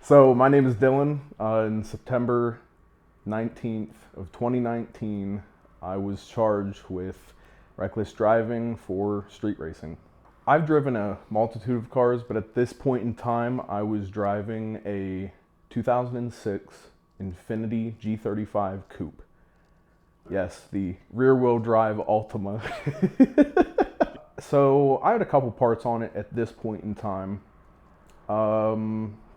So my name is Dylan. In September 19th of 2019, I was charged with reckless driving for street racing. I've driven a multitude of cars, but at this point in time, I was driving a 2006 Infiniti G35 Coupe. Yes, the rear-wheel drive Ultima. So I had a couple parts on it at this point in time.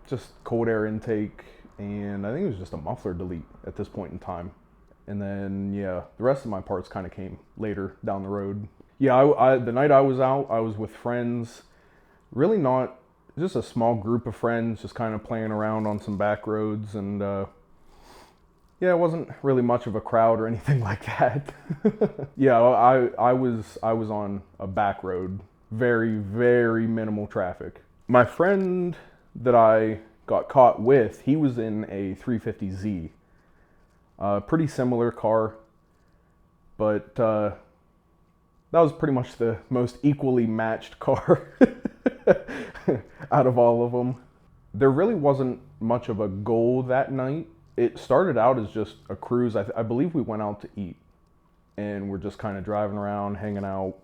Just cold air intake, and I think it was just a muffler delete at this point in time. And then, yeah, the rest of my parts kind of came later down the road. Yeah, the night I was out, I was with friends. Really not, just a small group of friends, just kind of playing around on some back roads. And yeah, it wasn't really much of a crowd or anything like that. Yeah, I was on a back road, very, very minimal traffic. My friend that I got caught with, he was in a 350Z. Pretty similar car, but that was pretty much the most equally matched car out of all of them. There really wasn't much of a goal that night. It started out as just a cruise. I believe we went out to eat, and we're just kind of driving around, hanging out,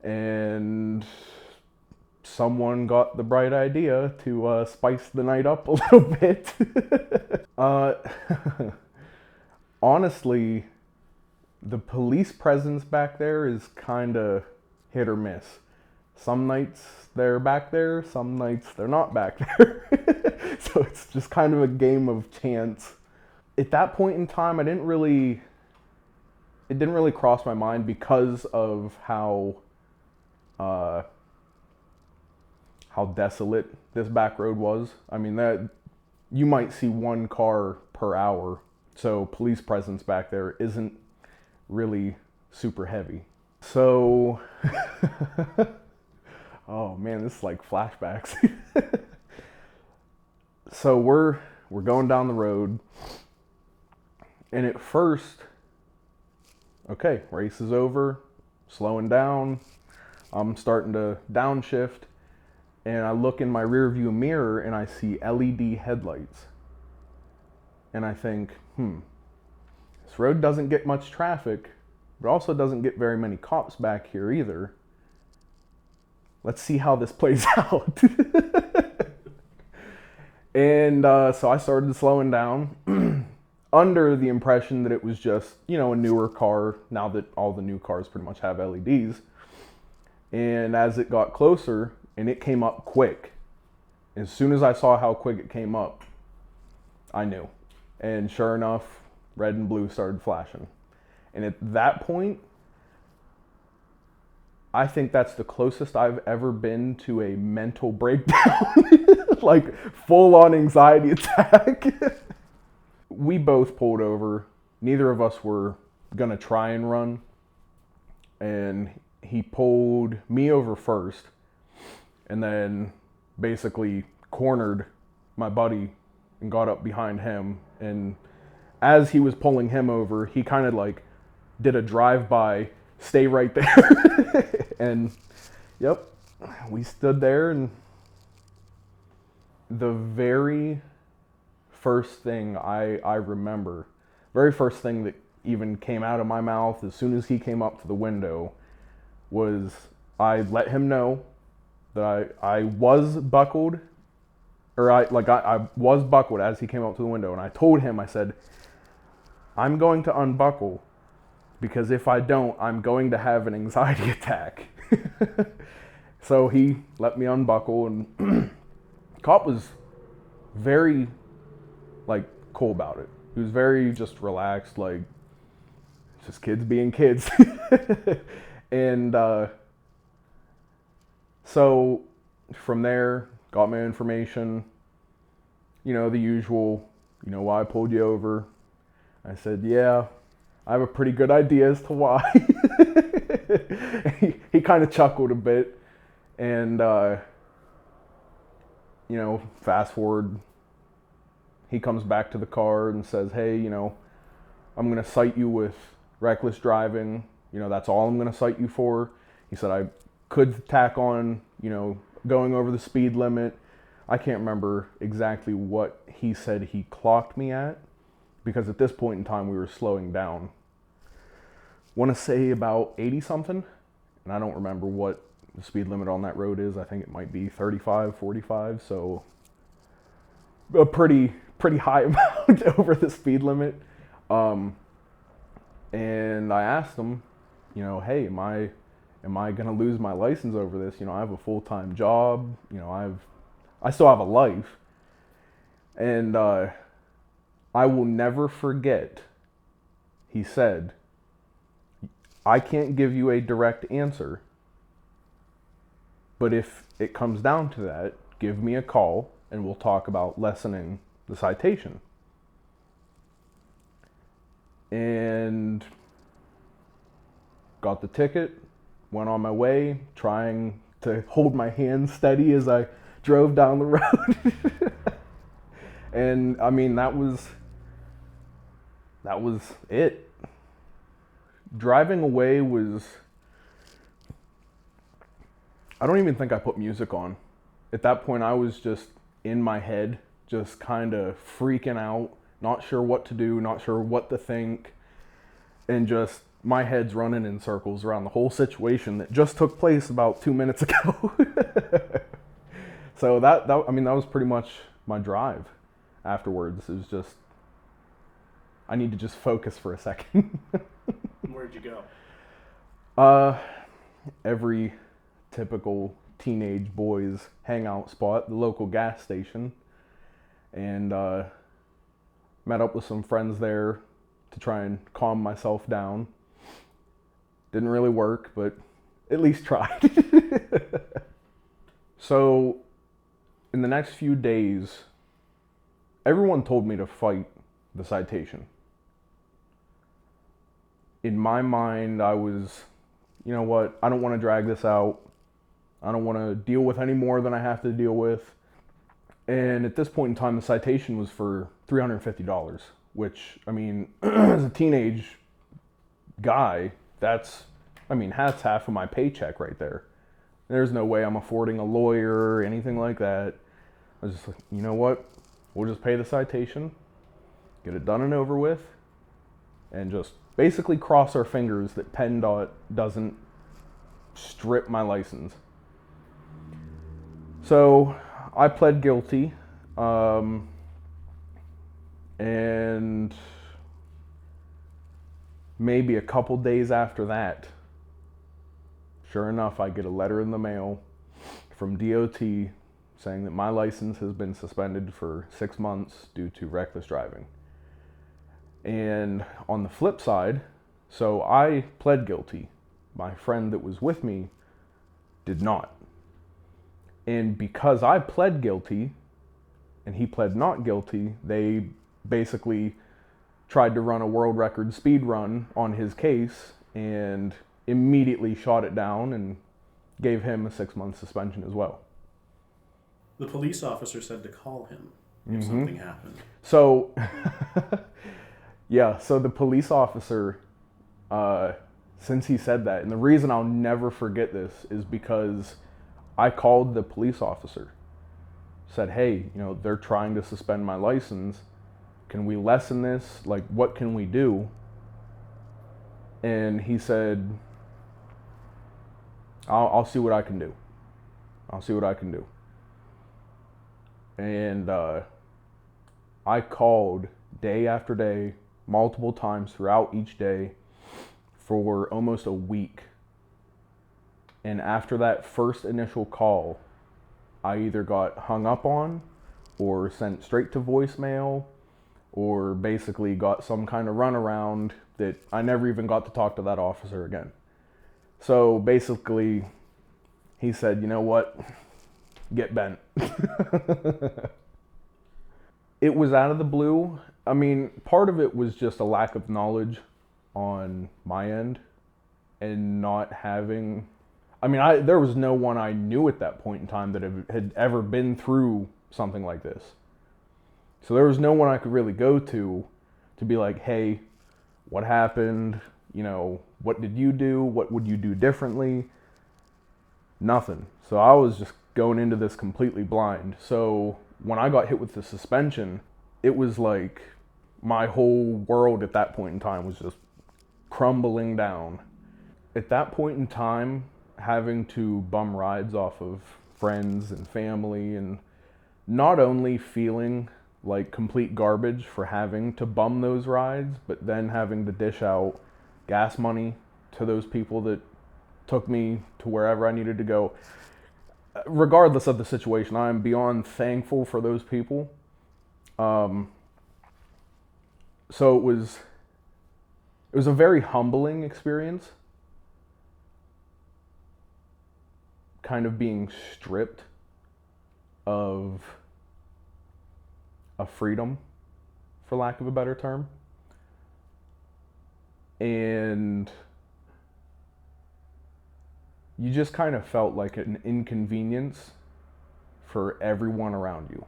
and someone got the bright idea to spice the night up a little bit. Honestly, the police presence back there is kind of hit or miss. Some nights they're back there, some nights they're not back there. So it's just kind of a game of chance. At that point in time, it didn't really cross my mind because of how desolate this back road was. I mean, that you might see one car per hour, so police presence back there isn't really super heavy. So, oh man, this is like flashbacks. So we're going down the road, and at first, okay, race is over, slowing down. I'm starting to downshift, and I look in my rear view mirror and I see LED headlights. And I think, this road doesn't get much traffic, but also doesn't get very many cops back here either. Let's see how this plays out. And so I started slowing down under the impression that it was just, a newer car, now that all the new cars pretty much have LEDs. And as it got closer, and it came up quick, as soon as I saw how quick it came up, I knew. And sure enough, red and blue started flashing. And at that point, I think that's the closest I've ever been to a mental breakdown, like full-on anxiety attack. We both pulled over. Neither of us were gonna try and run. And he pulled me over first, and then basically cornered my buddy and got up behind him. And as he was pulling him over, he kind of like did a drive-by, stay right there. And yep, we stood there, and the very first thing I remember, very first thing that even came out of my mouth as soon as he came up to the window was I let him know that I was buckled, or I was buckled as he came up to the window, and I told him, I said, I'm going to unbuckle, because if I don't, I'm going to have an anxiety attack. So he let me unbuckle, and cop was very cool about it. He was very just relaxed, like just kids being kids. And so from there, got my information, the usual, why I pulled you over. I said, yeah, I have a pretty good idea as to why. He kind of chuckled a bit, and fast forward, he comes back to the car and says, hey, I'm going to cite you with reckless driving, that's all I'm going to cite you for. He said I could tack on, going over the speed limit. I can't remember exactly what he said he clocked me at, because at this point in time we were slowing down. Want to say about 80 something, and I don't remember what the speed limit on that road is. I think it might be 35, 45, so a pretty high amount over the speed limit. And I asked him, hey, am I going to lose my license over this? I have a full-time job, I still have a life. And I will never forget, he said, I can't give you a direct answer, but if it comes down to that, give me a call and we'll talk about lessening the citation. And got the ticket, went on my way, trying to hold my hand steady as I drove down the road. And I mean, that was it. Driving away was, I don't even think I put music on. At that point, I was just in my head, just kind of freaking out, not sure what to do, not sure what to think, and just my head's running in circles around the whole situation that just took place about 2 minutes ago. So that was pretty much my drive afterwards. It was just, I need to just focus for a second. Where'd you go? Every typical teenage boys hangout spot, the local gas station, and met up with some friends there to try and calm myself down. Didn't really work, but at least tried. So in the next few days, everyone told me to fight the citation. In my mind, I was, you know what, I don't want to drag this out. I don't want to deal with any more than I have to deal with. And at this point in time, the citation was for $350, which, I mean, as a teenage guy, that's half of my paycheck right there. There's no way I'm affording a lawyer or anything like that. I was just like, you know what, we'll just pay the citation, get it done and over with, and just basically cross our fingers that PennDOT doesn't strip my license. So I pled guilty, and maybe a couple days after that, sure enough, I get a letter in the mail from DOT saying that my license has been suspended for 6 months due to reckless driving. And on the flip side, so I pled guilty. My friend that was with me did not. And because I pled guilty and he pled not guilty, they basically tried to run a world record speed run on his case and immediately shot it down and gave him a 6-month suspension as well. The police officer said to call him if something happened. So, yeah, so the police officer, since he said that, and the reason I'll never forget this is because I called the police officer, said, hey, they're trying to suspend my license. Can we lessen this? Like, what can we do? And he said, I'll see what I can do. I'll see what I can do. And I called day after day, multiple times throughout each day for almost a week. And after that first initial call, I either got hung up on or sent straight to voicemail or basically got some kind of runaround that I never even got to talk to that officer again. So basically, he said, you know what? Get bent. It was out of the blue. I mean, part of it was just a lack of knowledge on my end and not having... there was no one I knew at that point in time that had ever been through something like this. So there was no one I could really go to be like, hey, what happened? what did you do? What would you do differently? Nothing. So I was just going into this completely blind. So when I got hit with the suspension, it was like my whole world at that point in time was just crumbling down. At that point in time, having to bum rides off of friends and family, and not only feeling like complete garbage for having to bum those rides, but then having to dish out gas money to those people that took me to wherever I needed to go. Regardless of the situation, I am beyond thankful for those people. So it was a very humbling experience, kind of being stripped of a freedom, for lack of a better term. And you just kind of felt like an inconvenience for everyone around you.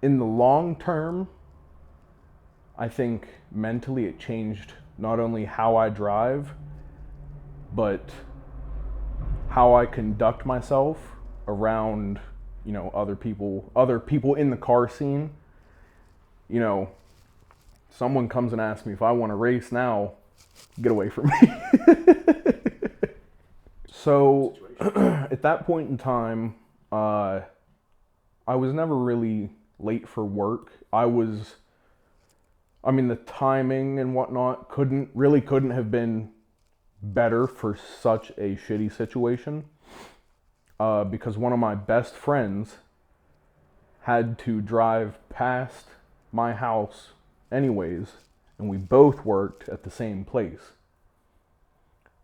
In the long term, I think mentally it changed not only how I drive, but how I conduct myself around, other people in the car scene. Someone comes and asks me if I want to race now, get away from me. So at that point in time, I was never really late for work. The timing and whatnot couldn't have been better for such a shitty situation. Because one of my best friends had to drive past my house anyways, and we both worked at the same place.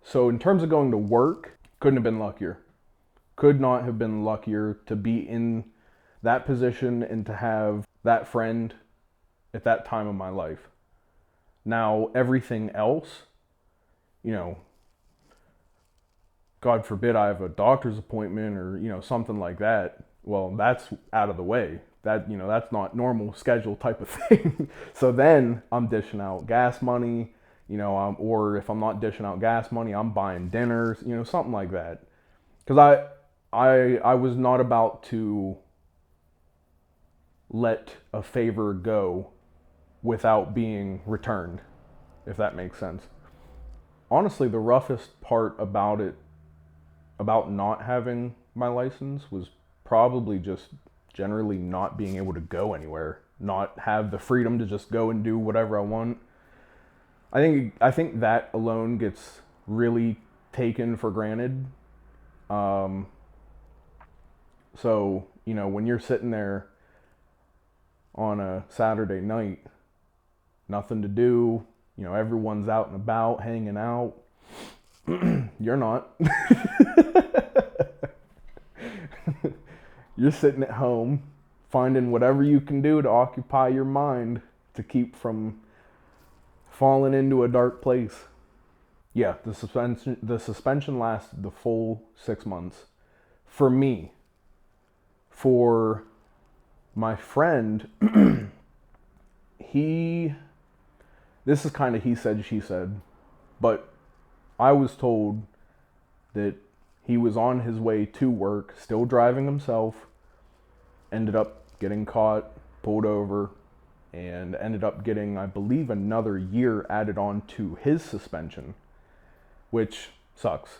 So in terms of going to work, couldn't have been luckier. Could not have been luckier to be in that position and to have that friend at that time of my life. Now, everything else, God forbid I have a doctor's appointment or, something like that. Well, that's out of the way. That's not normal schedule type of thing. So then I'm dishing out gas money, or if I'm not dishing out gas money, I'm buying dinners, something like that. Because I was not about to let a favor go without being returned, if that makes sense. Honestly, the roughest part about not having my license was probably just generally not being able to go anywhere, not have the freedom to just go and do whatever I want. I think that alone gets really taken for granted. So, when you're sitting there on a Saturday night, nothing to do, everyone's out and about, hanging out. You're not. You're sitting at home, finding whatever you can do to occupy your mind to keep from falling into a dark place. Yeah, the suspension lasted the full 6 months. For me. For my friend, this is kind of he said, she said, but I was told that he was on his way to work, still driving himself, ended up getting caught, pulled over, and ended up getting, I believe, another year added on to his suspension, which sucks.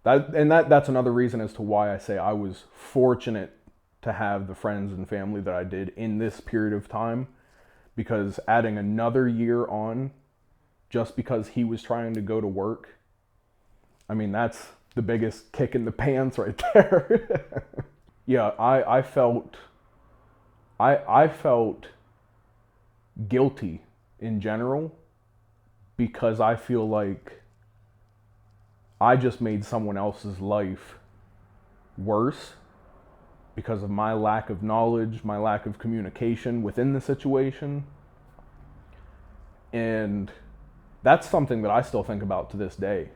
That's another reason as to why I say I was fortunate to have the friends and family that I did in this period of time, because adding another year on just because he was trying to go to work, that's the biggest kick in the pants right there. Yeah, I felt guilty in general, because I feel like I just made someone else's life worse because of my lack of knowledge, my lack of communication within the situation. And that's something that I still think about to this day.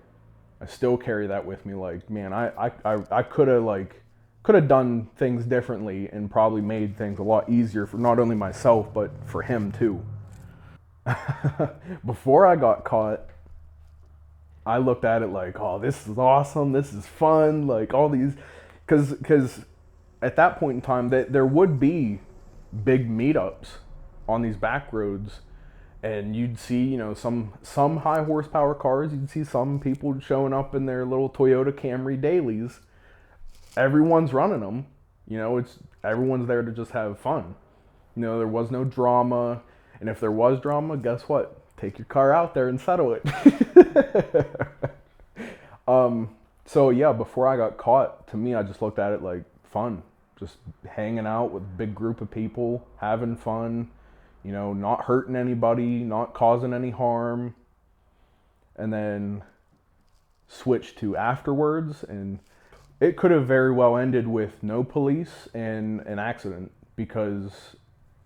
I still carry that with me. Like, man, I could have done things differently and probably made things a lot easier for not only myself, but for him too. Before I got caught, I looked at it like, oh, this is awesome, this is fun, like all these, because at that point in time, that there would be big meetups on these back roads, and you'd see, some high horsepower cars. You'd see some people showing up in their little Toyota Camry dailies. Everyone's running them. It's everyone's there to just have fun. There was no drama, and if there was drama, guess what? Take your car out there and settle it. So yeah, before I got caught, to me, I just looked at it like fun, just hanging out with a big group of people, having fun, not hurting anybody, not causing any harm, and then switch to afterwards, and it could have very well ended with no police and an accident, because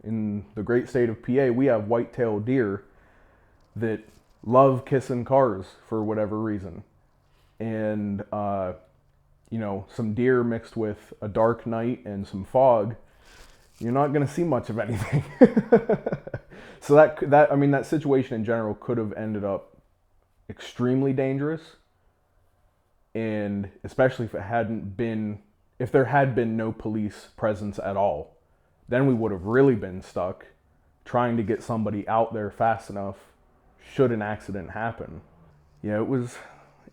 in the great state of PA, we have white-tailed deer that love kissing cars for whatever reason. And, some deer mixed with a dark night and some fog, you're not going to see much of anything. So that situation in general could have ended up extremely dangerous. And especially if there had been no police presence at all, then we would have really been stuck trying to get somebody out there fast enough should an accident happen. Yeah,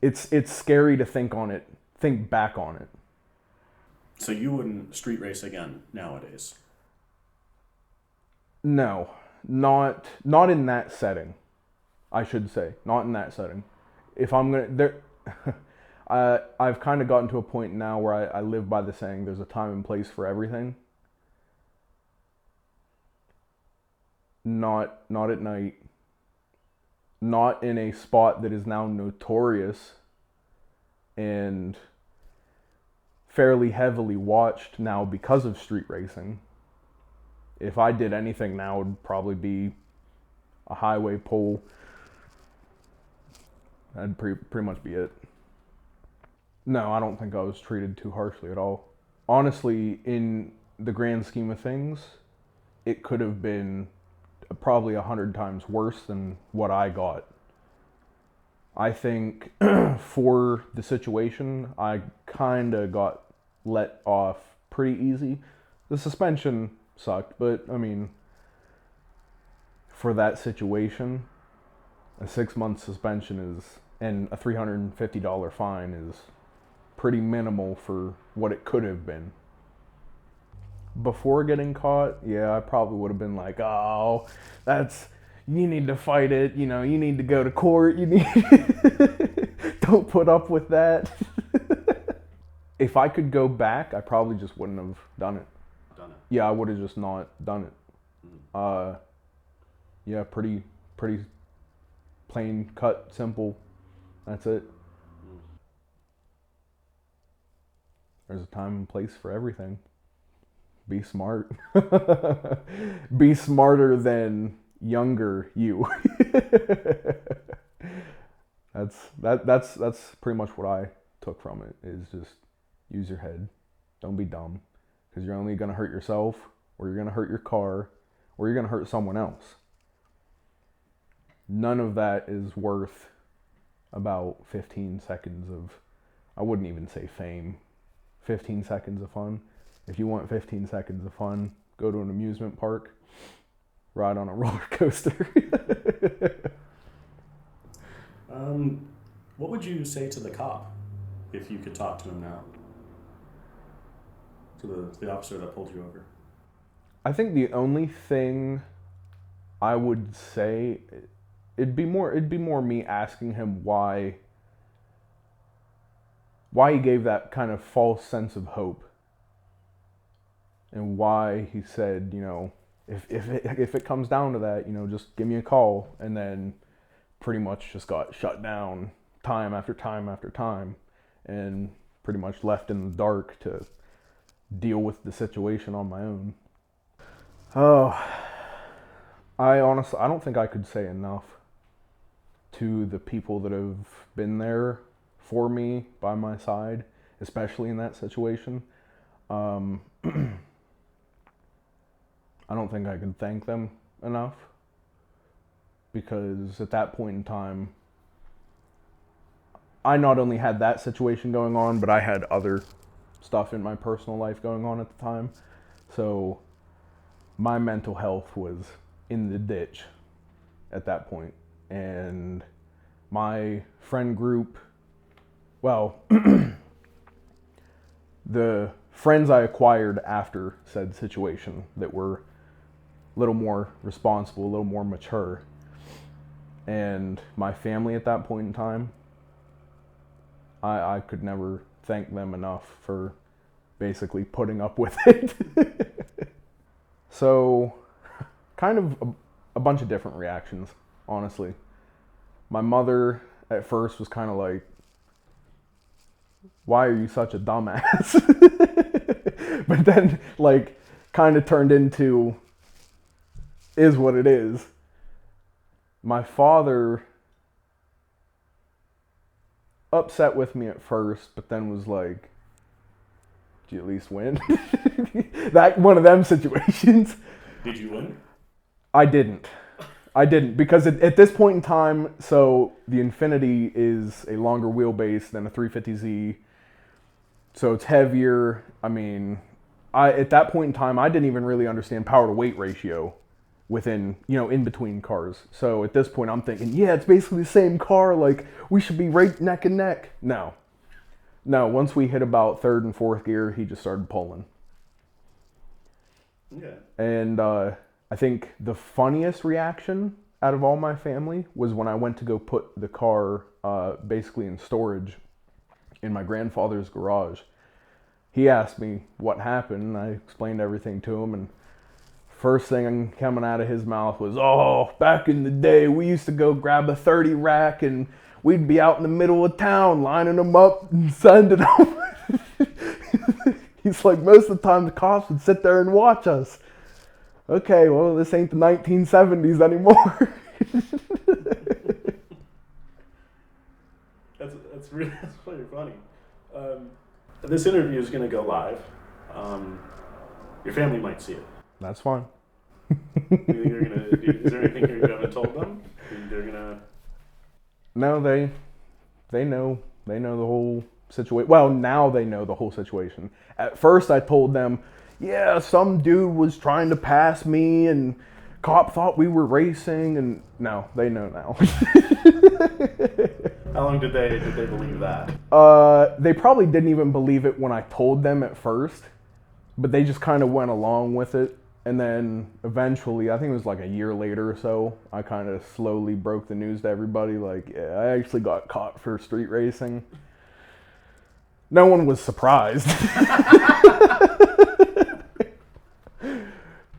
it's scary to think back on it. So you wouldn't street race again nowadays? No, not in that setting. I should say, not in that setting. If I'm gonna there, I've kind of gotten to a point now where I live by the saying, "There's a time and place for everything." Not at night. Not in a spot that is now notorious and fairly heavily watched now because of street racing. If I did anything now, it would probably be a highway pole. That'd pretty much be it. No, I don't think I was treated too harshly at all. Honestly, in the grand scheme of things, it could have been probably 100 times worse than what I got. I think for the situation, I kind of got let off pretty easy. The suspension sucked, but I mean, for that situation, a 6-month suspension and a $350 fine is pretty minimal for what it could have been. Before getting caught, yeah, I probably would have been like, oh, you need to fight it, you need to go to court, don't put up with that. If I could go back, I probably just wouldn't have done it. Yeah, I would have just not done it. Yeah, pretty plain cut, simple. That's it. There's a time and place for everything. Be smart. Be smarter than younger you. That's pretty much what I took from it, is just use your head. Don't be dumb, because you're only going to hurt yourself, or you're going to hurt your car, or you're going to hurt someone else. None of that is worth about 15 seconds of, I wouldn't even say fame, 15 seconds of fun. If you want 15 seconds of fun, go to an amusement park, ride on a roller coaster. What would you say to the cop if you could talk to him now? To the officer that pulled you over? I think the only thing I would say, it'd be more me asking him why he gave that kind of false sense of hope, and why he said, if it comes down to that, just give me a call, and then pretty much just got shut down time after time after time, and pretty much left in the dark to deal with the situation on my own. Oh, I don't think I could say enough to the people that have been there for me, by my side, especially in that situation. I don't think I can thank them enough. because at that point in time, I not only had that situation going on, but I had other stuff in my personal life going on at the time. So my mental health was in the ditch at that point. And my friend group, well, the friends I acquired after said situation that were a little more responsible, a little more mature, and my family at that point in time, I could never thank them enough for basically putting up with it. So, kind of a bunch of different reactions, honestly. My mother at first was kind of like, why are you such a dumbass? But then, like, kind of turned into, is what it is. My father upset with me at first, but then was like, did you at least win? That one of them situations. Did you win? I didn't because at this point in time, so the Infinity is a longer wheelbase than a 350Z, so it's heavier. I mean, at that point in time, I didn't even really understand power to weight ratio within, in between cars. So at this point, I'm thinking, yeah, it's basically the same car. Like, we should be right neck and neck. No, once we hit about third and fourth gear, he just started pulling. Yeah. And I think the funniest reaction out of all my family was when I went to go put the car basically in storage in my grandfather's garage. He asked me what happened, and I explained everything to him, and first thing coming out of his mouth was, oh, back in the day, we used to go grab a 30 rack, and we'd be out in the middle of town lining them up and sending them. He's like, most of the time the cops would sit there and watch us. Okay, well, this ain't the 1970s anymore. That's really funny. This interview is going to go live. Your family might see it. That's fine. Do you think they're gonna? Is there anything you haven't told them? They're gonna. No, they know the whole situation. Well, now they know the whole situation. At first, I told them, yeah, some dude was trying to pass me, and cop thought we were racing, and no, they know now. How long did they believe that? They probably didn't even believe it when I told them at first, but they just kind of went along with it. And then eventually, I think it was like a year later or so, I kind of slowly broke the news to everybody, like, yeah, I actually got caught for street racing. No one was surprised.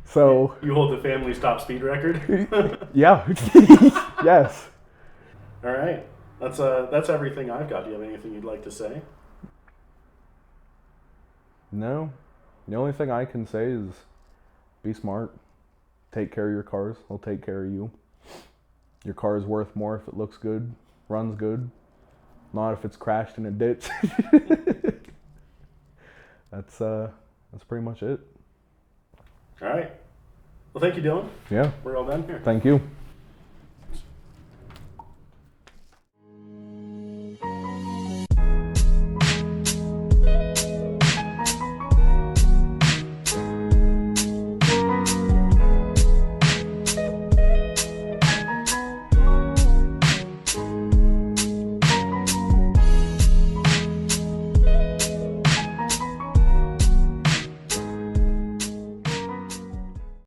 So you hold the family's top speed record? Yeah. Yes. All right. That's everything I've got. Do you have anything you'd like to say? No. The only thing I can say is be smart. Take care of your cars. They'll take care of you. Your car is worth more if it looks good, runs good, not if it's crashed in a ditch. That's pretty much it. All right. Well, thank you, Dylan. Yeah. We're all done here. Thank you.